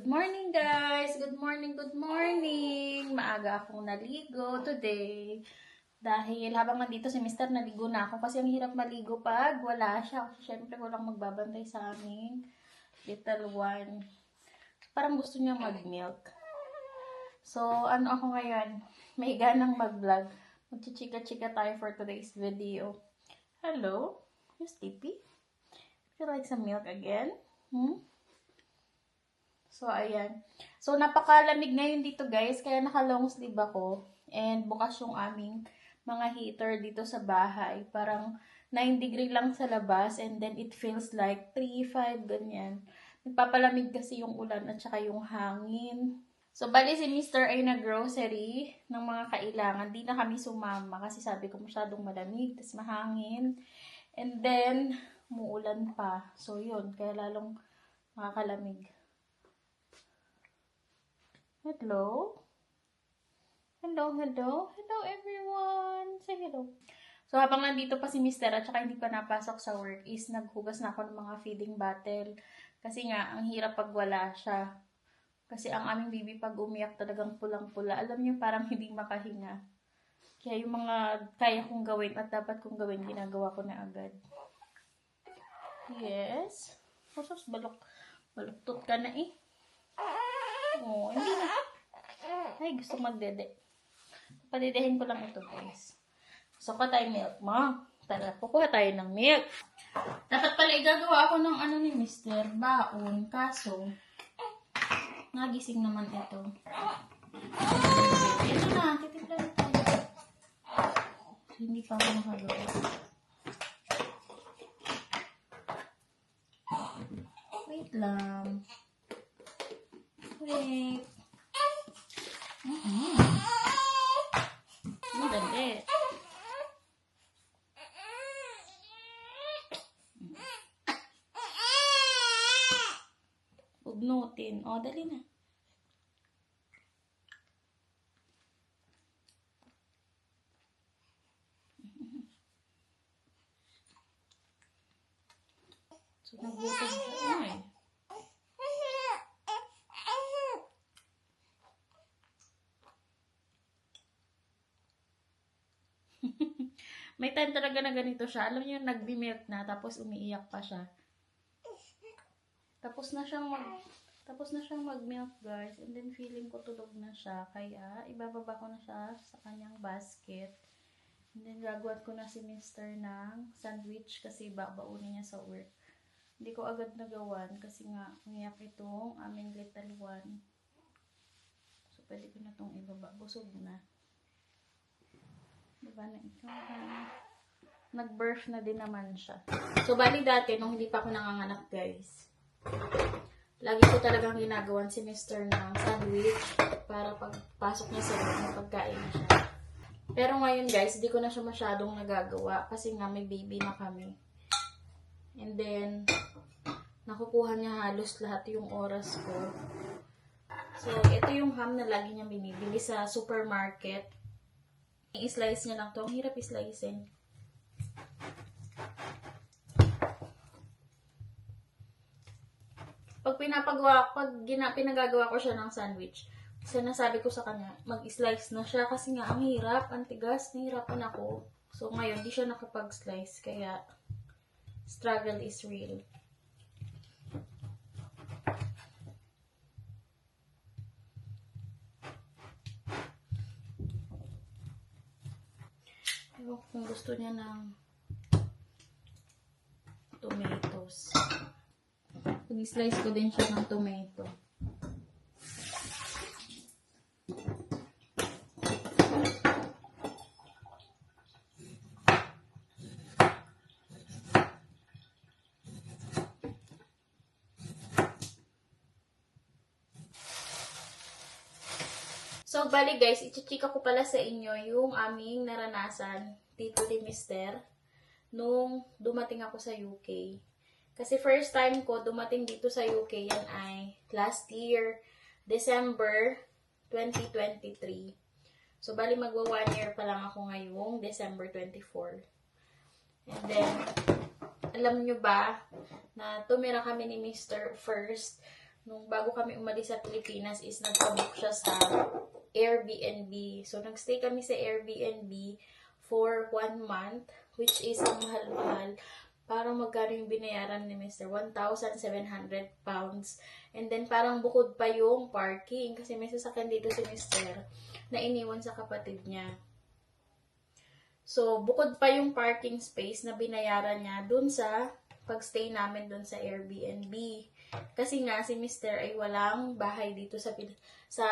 Good morning guys! Good morning, good morning! Maaga akong naligo today. Dahil habang nandito si Mr. naligo na ako kasi ang hirap maligo pag wala siya. Kasi syempre walang magbabantay sa aming little one. Parang gusto niya mag-milk. So, ano ako ngayon? May ganang mag-vlog. Magchichika-chika tayo for today's video. Hello? You sleepy? Would you like some milk again? So, ayan. So, napakalamig ngayon dito guys. Kaya naka-long sleeve ako. And bukas yung aming mga heater dito sa bahay. Parang 9 degree lang sa labas. And then it feels like 3, 5, ganyan. Nagpapalamig kasi yung ulan at saka yung hangin. So, bali si Mr. ay nag-grocery ng mga kailangan. Di na kami sumama kasi sabi ko masyadong malamig. Tas mahangin. And then, umuulan pa. So, yun. Kaya lalong nakakalamig. Hello? Hello, hello? Hello, everyone! Say hello. So, habang nandito pa si Mr. at saka hindi pa napasok sa work is naghugas na ako ng mga feeding bottle. Kasi nga, ang hirap pag wala siya. Kasi ang aming baby pag umiyak talagang pulang-pula. Alam niyo, parang hindi makahinga. Kaya yung mga kaya kong gawin at dapat kong gawin, ginagawa ko na agad. Yes. Kasos, baluktot ka na eh. Oh, hindi na. Ay, gusto magdede. Padedehin ko lang ito, guys. Gusto ko tayo milk mo. Tara, kukuha tayo ng milk. Dapat pala igagawa ako ng ano ni Mr. Baon. Kaso, nagising naman ito. Ito na, titiplan tayo. Hindi pa ako nakagawa. Wait lang. Wait. Madali. Bugnutin. O, dali na. So, nagutom siya. Ay. May time talaga na ganito siya. Alam niyo, nagbi-milk na, tapos umiiyak pa siya. Tapos na siyang mag-milk, guys. And then, feeling ko tulog na siya. Kaya, ibababa ko na siya sa kanyang basket. And then, gagawan ko na si Mr. ng sandwich kasi babaunin niya sa work. Hindi ko agad nagawan kasi nga, umiyak itong aming little one. So, pwede ko na itong ibaba. Busog na. Diba na ikaw? Nag-birth na din naman siya. So, bali dati, nung hindi pa ako nanganganak, guys, lagi ko talagang ginagawan si Mr. ng sandwich para pagpasok niya sa work, may pagkain na siya. Pero ngayon, guys, hindi ko na siya masyadong nagagawa kasi nga may baby na kami. And then, nakukuha niya halos lahat yung oras ko. So, ito yung ham na lagi niya binibili sa supermarket. I-slice niya lang to. Ang hirap i-slicein. Pag pinagagawa ko siya ng sandwich, sinasabi ko sa kanya, mag-slice na siya kasi nga ang hirap, ang tigas, nahirapan ako. So ngayon, di siya nakapag-slice, kaya struggle is real. Kung gusto niya ng tomatoes. Pag-slice ko din siya ng tomato. So, bali guys, ichichika ko pala sa inyo yung aming naranasan dito ni Mr. nung dumating ako sa UK. Kasi first time ko dumating dito sa UK yan ay last year, December 2023. So, bali magwa 1 year pa lang ako ngayong December 24. And then, alam nyo ba na tumira kami ni Mr. first nung bago kami umalis sa Pilipinas is nagpa-book siya sa Airbnb. So, nagstay kami sa Airbnb for 1 month, which is ang mahal-mahal. Parang magkano yung binayaran ni Mr. 1,700 pounds. And then, parang bukod pa yung parking. Kasi may sasakyan dito si Mr. na iniwan sa kapatid niya. So, bukod pa yung parking space na binayaran niya dun sa pagstay namin dun sa Airbnb. Kasi nga, si Mr. ay walang bahay dito sa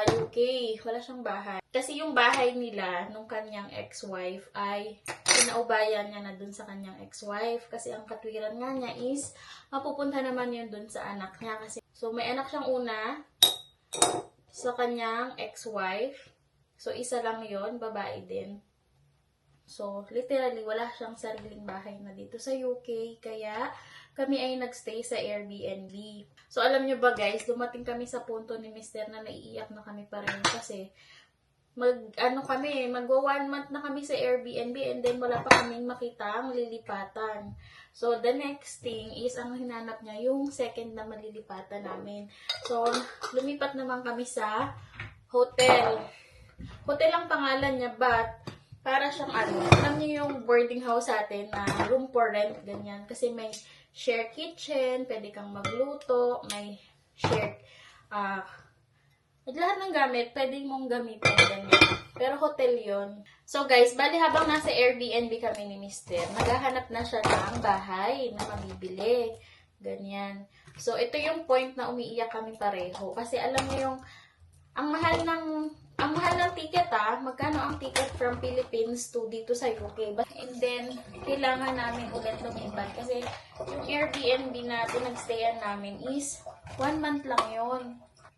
UK. Wala siyang bahay. Kasi yung bahay nila, nung kanyang ex-wife, ay pinaubayan niya na dun sa kanyang ex-wife. Kasi ang katwiran nga niya is, mapupunta naman yun dun sa anak niya. Kasi, so, may anak siyang una sa kanyang ex-wife. So, isa lang yon, babae din. So, literally, wala siyang sariling bahay na dito sa UK. Kaya, kami ay nagstay sa Airbnb. So, alam nyo ba guys, dumating kami sa punto ni Mr. na naiiyak na kami pa rin kasi magwa 1 month na kami sa Airbnb and then wala pa kaming makitang lilipatan. So, the next thing is, ang hinanap niya, yung second na malilipatan namin. So, lumipat naman kami sa hotel. Hotel ang pangalan niya, but para siyang alam niyo yung boarding house atin na room for rent, ganyan. Kasi may share kitchen, pwede kang magluto, may share, lahat ng gamit, pwede mong gamitin, ganyan. Pero hotel yon. So guys, bali habang nasa Airbnb kami ni Mr., naghahanap na siya ng bahay na mabibili. Ganyan. So ito yung point na umiiyak kami pareho. Kasi alam mo yung, ang mahal ng ticket magkano ang ticket from Philippines to dito sa UK. And then, kailangan namin ulit lumipat kasi yung Airbnb na pinagstayan namin is 1 month lang yon.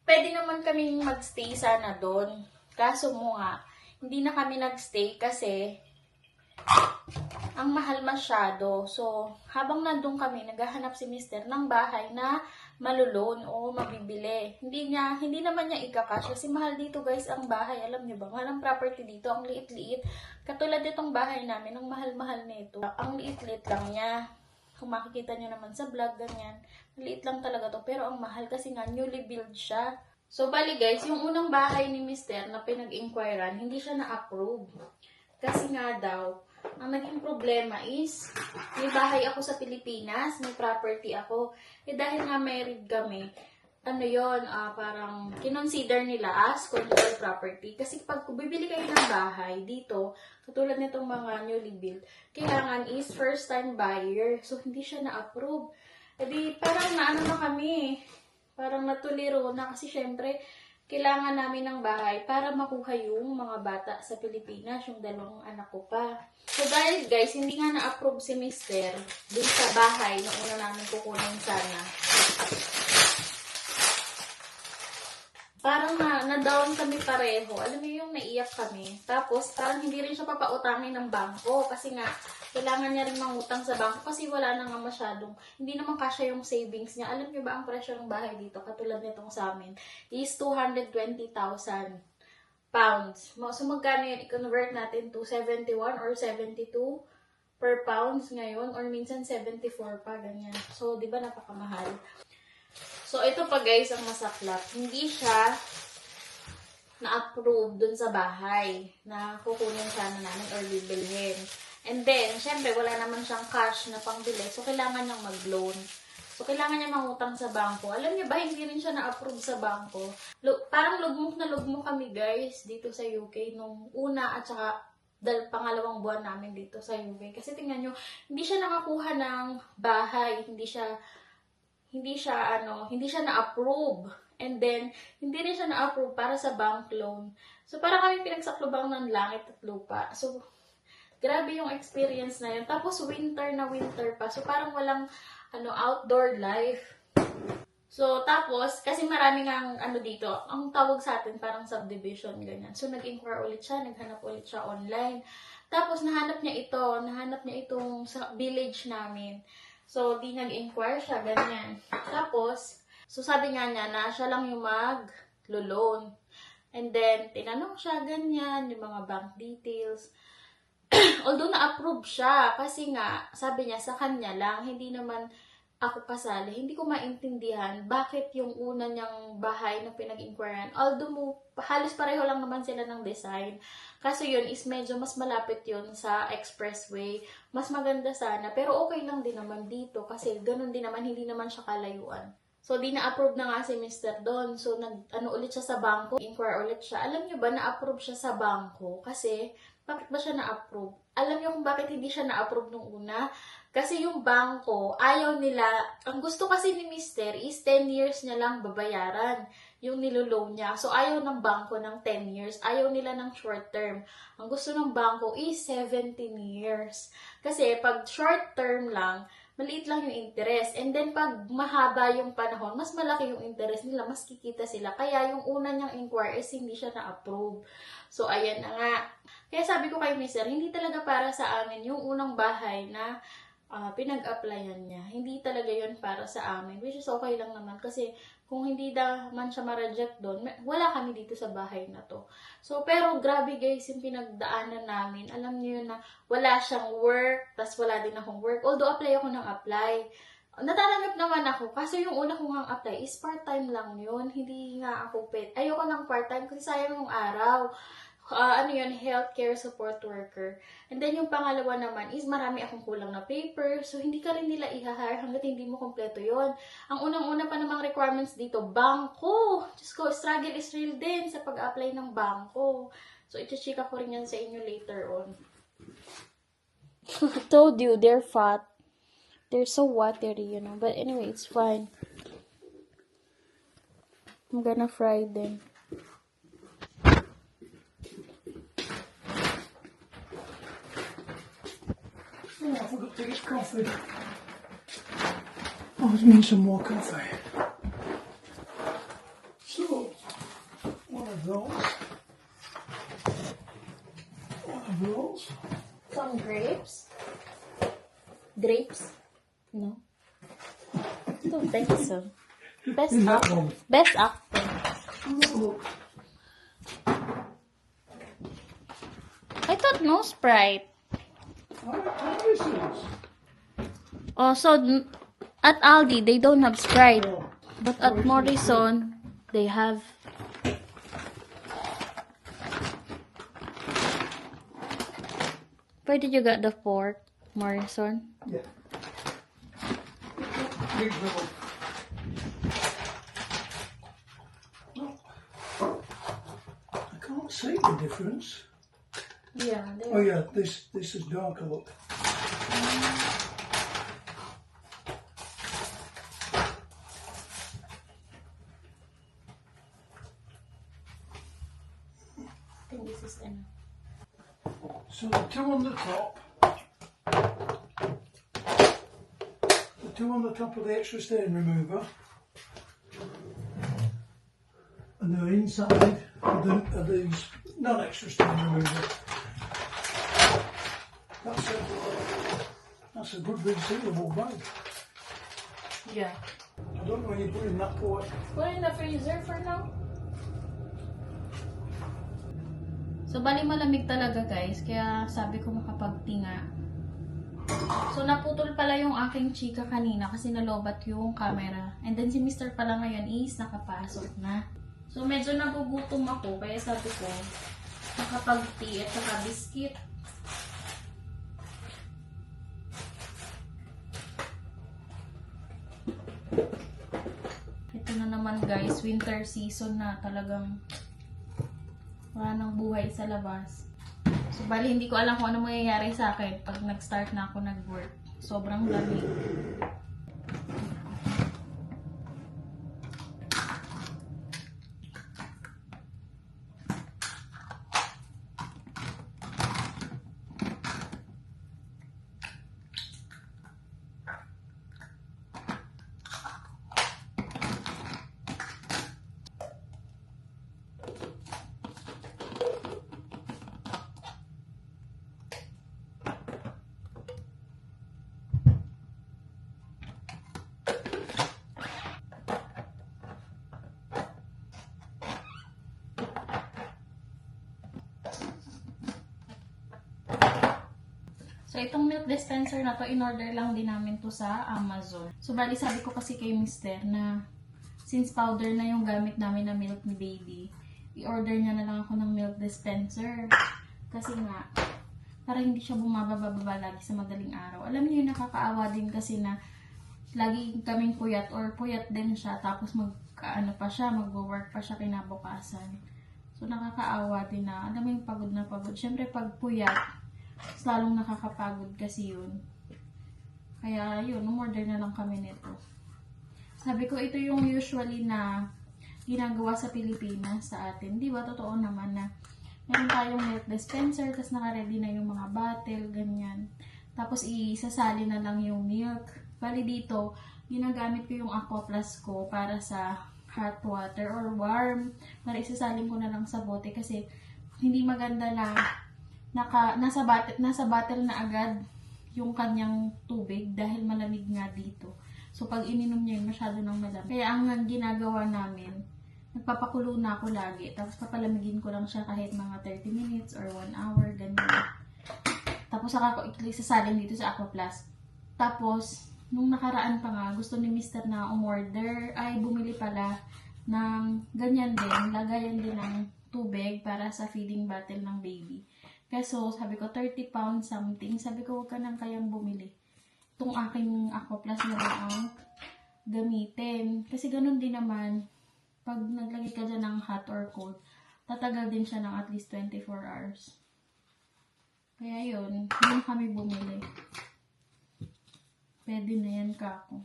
Pwede naman kaming magstay sana doon. Kaso mo nga, hindi na kami nagstay kasi ang mahal masyado. So, habang nandun kami, naghahanap si Mr. ng bahay na malulon o mabibili. Hindi naman niya ika-cash kasi mahal dito guys ang bahay. Alam niyo ba, mahal ang property dito, ang liit-liit. Katulad itong bahay namin, ang mahal-mahal nito. Ang liit-liit lang niya. Kung makikita niyo naman sa vlog, ganyan. Liit lang talaga to, pero ang mahal kasi nga newly build siya. So, bali guys, yung unang bahay ni Mr. na pinag-inquiran, hindi siya na-approve. Kasi nga daw, ang naging problema is, may bahay ako sa Pilipinas, may property ako. Dahil nga married kami, parang kinonsider nila as control property. Kasi pag bibili kayo ng bahay dito, katulad nitong mga newly built, kailangan is first time buyer. So, hindi siya na-approve. Parang na kami, parang natuliro na kasi syempre, kailangan namin ng bahay para makuha yung mga bata sa Pilipinas, yung 2 anak ko pa. So, dahil guys, hindi nga na-approve si Mr. dun sa bahay na una namin kukunin sana. Parang na-down kami pareho. Alam mo yung naiyak kami. Tapos, parang hindi rin siya papautangin ng bangko. Kasi nga, kailangan niya rin mangutang sa bangko kasi wala na nga masyadong, hindi naman kasya yung savings niya. Alam niyo ba ang presyo ng bahay dito, katulad nitong sa amin, is 220,000 pounds. So, magkano yun? I-convert natin to 71 or 72 per pounds ngayon, or minsan 74 pa, ganyan. So, di ba napakamahal? So, ito pa guys, ang masaklap. Hindi siya na-approve dun sa bahay na kukunin sana namin or bibilhin. And then, syempre, wala naman siyang cash na pangbili. So, kailangan niyang mag-loan. So, kailangan niya mangutang sa bangko. Alam niyo ba, hindi rin siya na-approve sa bangko. Parang lugmok na lugmok kami, guys, dito sa UK. Nung una at saka pangalawang buwan namin dito sa UK. Kasi tingnan niyo, hindi siya nakakuha ng bahay. Hindi siya na-approve. And then, hindi rin siya na-approve para sa bank loan. So, parang kami pinagsaklubang ng langit at lupa. So, grabe yung experience na yun. Tapos, winter pa. So, parang walang, outdoor life. So, tapos, kasi marami nga dito, ang tawag sa atin, parang subdivision, ganyan. So, nag-inquire ulit siya, naghanap ulit siya online. Tapos, nahanap niya itong sa village namin. So, di nag-inquire siya, ganyan. Tapos, so sabi nga niya na siya lang yung mag-loan. And then, tinanong siya, ganyan, yung mga bank details. Although na-approve siya, kasi nga, sabi niya, sa kanya lang, hindi naman ako kasali, hindi ko maintindihan bakit yung una niyang bahay na pinag-inquiran, although halos pareho lang naman sila ng design. Kaso yun is medyo mas malapit yun sa expressway. Mas maganda sana, pero okay lang din naman dito kasi ganun din naman, hindi naman siya kalayuan. So, di na-approve na nga si Mr. Don. So, ulit siya sa bangko. Inquire ulit siya. Alam niyo ba, na-approve siya sa bangko? Kasi, bakit ba siya na-approve? Alam niyo kung bakit hindi siya na-approve nung una? Kasi yung bangko, ayaw nila, ang gusto kasi ni Mr. is 10 years niya lang babayaran yung niloloan niya. So, ayaw ng bangko ng 10 years. Ayaw nila ng short term. Ang gusto ng bangko is 17 years. Kasi, pag short term lang, maliit lang yung interest. And then, pag mahaba yung panahon, mas malaki yung interest nila, mas kikita sila. Kaya, yung una niyang inquiry is hindi siya na-approve. So, ayan na nga. Kaya sabi ko kay Mr., hindi talaga para sa amin yung unang bahay na pinag-applyan niya. Hindi talaga yun para sa amin. Which is okay lang naman. Kasi, kung hindi naman siya ma-reject doon, wala kami dito sa bahay na to. So, pero grabe guys, yung pinagdaanan namin, alam niyo yun na wala siyang work, tas wala din akong work. Although, apply ako ng apply. Natatanggap naman ako, kaso yung una kong apply is part-time lang yun. Hindi nga ako ayoko ng part-time kasi sayang yung araw. Healthcare support worker. And then, yung pangalawa naman is marami akong kulang na paper. So, hindi ka rin nila i-hire hanggat hindi mo kompleto yon. Ang unang-una pa namang requirements dito, bangko. Diyos ko, struggle is real din sa pag-apply ng bangko. So, iti-chika ko rin yan sa inyo later on. I told you, they're fat. They're so watery, you know. But anyway, it's fine. I'm gonna fry them. Oh, I forgot to get coffee. I was need some more coffee. So, one of those. One of those. Some grapes? Grapes? No? Don't think so. Best In that actor. one. Best actor. Look, I thought no Sprite. this is. Oh, so at Aldi, they don't have Sprite. Oh, But at Morrison, they have. Where did you get the pork, Morrison? yeah. Big little. I can't see the difference. Yeah, Oh yeah, this is darker. Look. I think this is enough. So the two on the top, of the extra stain remover, and the inside of these non-extra stain remover. That's a good resealable bag. Yeah. I don't know when you put in that port. Put it in the freezer for now. So, bali malamig talaga guys. Kaya sabi ko makapagtinga. So, naputol pala yung aking chika kanina kasi nalobat yung camera. And then si Mr. pala ngayon is nakapasok na. So, medyo nagugutom ako. Kaya sabi ko, makapag-tea at saka biscuit. Ito na naman guys, winter season na talagang wala nang buhay sa labas. So, bali, hindi ko alam kung ano mangyayari sa akin pag nag-start na ako nag-work. Sobrang lamig. So, itong milk dispenser na to, in-order lang din namin to sa Amazon. So, bali sabi ko kasi kay Mister na since powder na yung gamit namin na milk ni baby, i-order niya na lang ako ng milk dispenser. Kasi nga, para hindi siya bumababa lagi sa madaling araw. Alam niyo yung nakakaawa din kasi na lagi kaming puyat or puyat din siya tapos magwo-work pa siya kinabukasan. So nakakaawa din na alam mo yung pagod na pagod. Syempre pag puyat, lalong nakakapagod kasi yun. Kaya yun, umorder na lang kami nito. Sabi ko ito yung usually na ginagawa sa Pilipinas sa atin. Di ba totoo naman na meron tayong milk dispenser, tapos naka-ready na yung mga bottle, ganyan. Tapos isasali na lang yung milk. Bali dito, ginagamit ko yung Aqua Plus ko para sa hot water or warm. Para isasalin ko na lang sa bote kasi hindi maganda na nasa bottle na agad yung kanyang tubig dahil malamig nga dito. So pag ininom niya yun, masyado nang malamig. Kaya ang ginagawa namin, nagpapakulo na ako lagi. Tapos papalamigin ko lang siya kahit mga 30 minutes or 1 hour, ganyan. Tapos saka ko isasalin dito sa Aqua Plus. Tapos, nung nakaraan pa nga, gusto ni Mr. na umorder, ay bumili pala ng ganyan din, lagayan din ng tubig para sa feeding bottle ng baby. Kaso, sabi ko, 30 pounds something. Sabi ko, huwag ka nang kayang bumili. Itong aking Aqua Plus na lang ang gamitin. Kasi ganun din naman, pag naglagay ka dyan ng hot or cold, tatagal din siya ng at least 24 hours. Kaya yun kami bumili. Pwede na yan kako.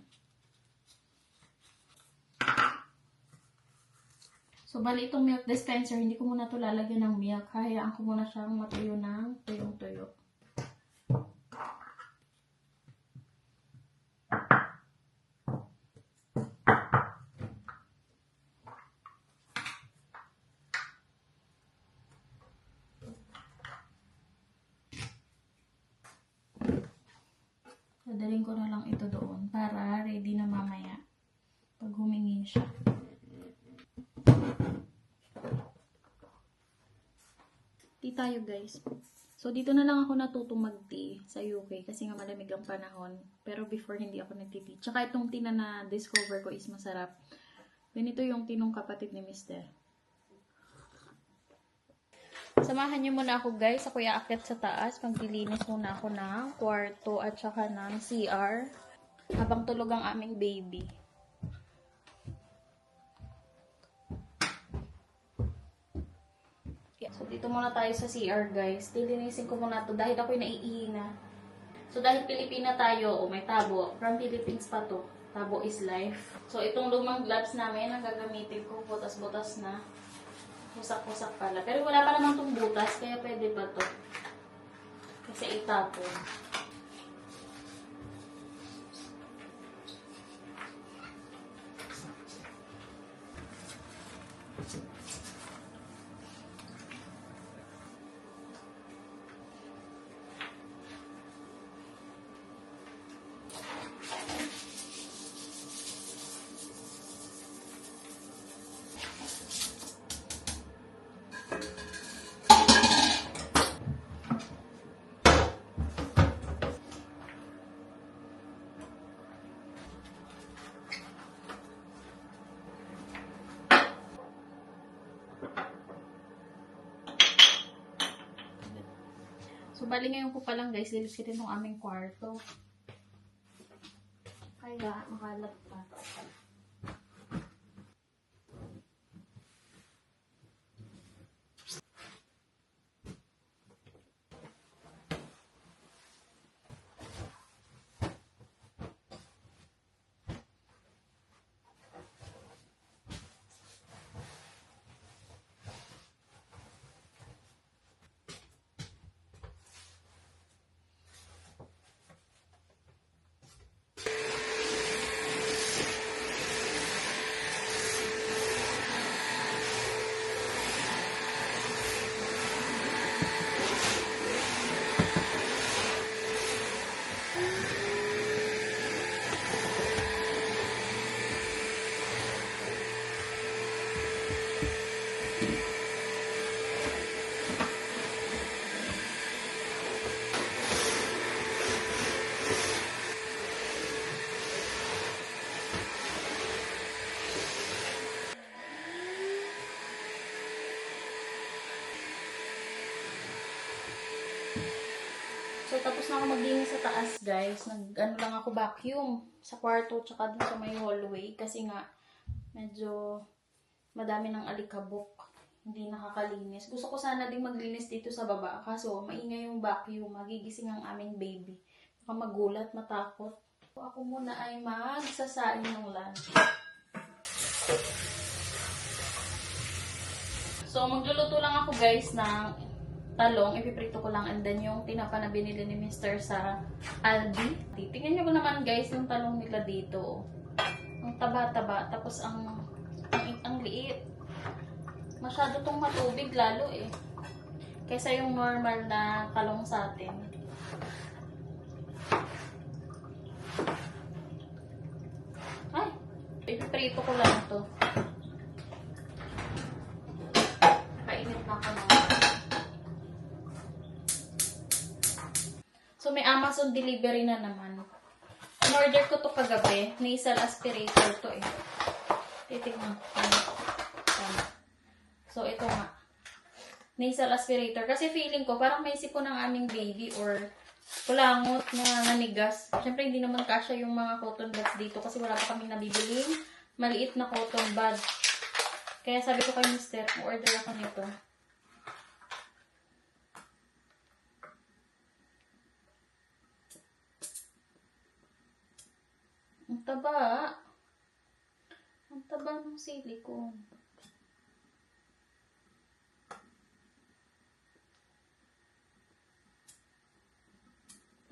So, bali itong milk dispenser, hindi ko muna ito lalagyan ng milk. Hayaan ko muna siyang matuyo ng tuyong-tuyo. Dadaling ko na lang ito doon para ready na mamaya pag humingi siya. Tea tayo guys. So dito na lang ako natutong mag-tea sa UK kasi nga malamig ang panahon. Pero before hindi ako nagti-tea. Tsaka itong tea na discover ko is masarap. Ganito yung tea ng kapatid ni Mister. Samahan niyo muna ako guys. Ako iaakit sa taas. Maglilinis muna ako ng kwarto at saka ng CR. Habang tulog ang aming baby. So dito muna tayo sa CR guys. Lilinisin ko muna to dahil ako'y naiihina. So dahil Pilipina tayo, may tabo. From Philippines pa to. Tabo is life. So itong lumang gloves namin, ang gagamitin ko. Butas-butas na. Busak-busak pala. Pero wala pa naman itong butas, kaya pwede pa to. Kasi itapon. So, bali ngayon ko pa lang guys, lilisitin itong aming kwarto. Kaya, makalat pa. na ako maglinis sa taas, guys. Nag-ano lang ako vacuum sa kwarto tsaka dun sa may hallway. Kasi nga, medyo madami ng alikabok. Hindi nakakalinis. Gusto ko sana din maglinis dito sa baba. Kaso, maingay yung vacuum. Magigising ang aming baby. Baka magulat, matakot. Ako muna ay magsasain ng lunch. So, magluluto lang ako, guys, ng talong, ipiprito ko lang, and then yung tinapa na binili ni Mr. sa Aldi. Tingnan nyo ko naman, guys, yung talong nila dito. Ang taba-taba, tapos ang liit. Masyado tong matubig lalo eh. Kaysa yung normal na talong sa atin. Ay, ipiprito ko lang to. Kainit na ako na. So, may Amazon delivery na naman. In-order ko to kagabi. Nasal aspirator to eh. Titignan ko. So, ito nga. Nasal aspirator. Kasi feeling ko, parang may sipon ng aming baby or kulangot na nanigas. Siyempre, hindi naman kasya yung mga cotton buds dito kasi wala pa kaming nabibiling maliit na cotton bud. Kaya sabi ko kay Mr. order ako nito. Ang taba. Ang taba ng silicone.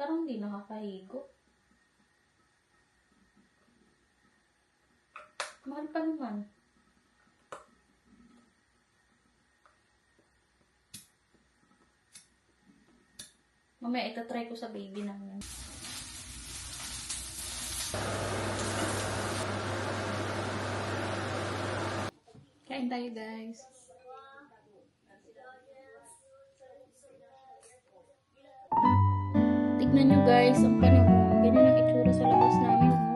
Parang hindi nakakahigo. Mahal pa naman. Mamaya itatry ko sa baby namin. Kain tayo, guys. Tignan nyo, guys, ang panahon. Ganyan ang itsura sa labas namin.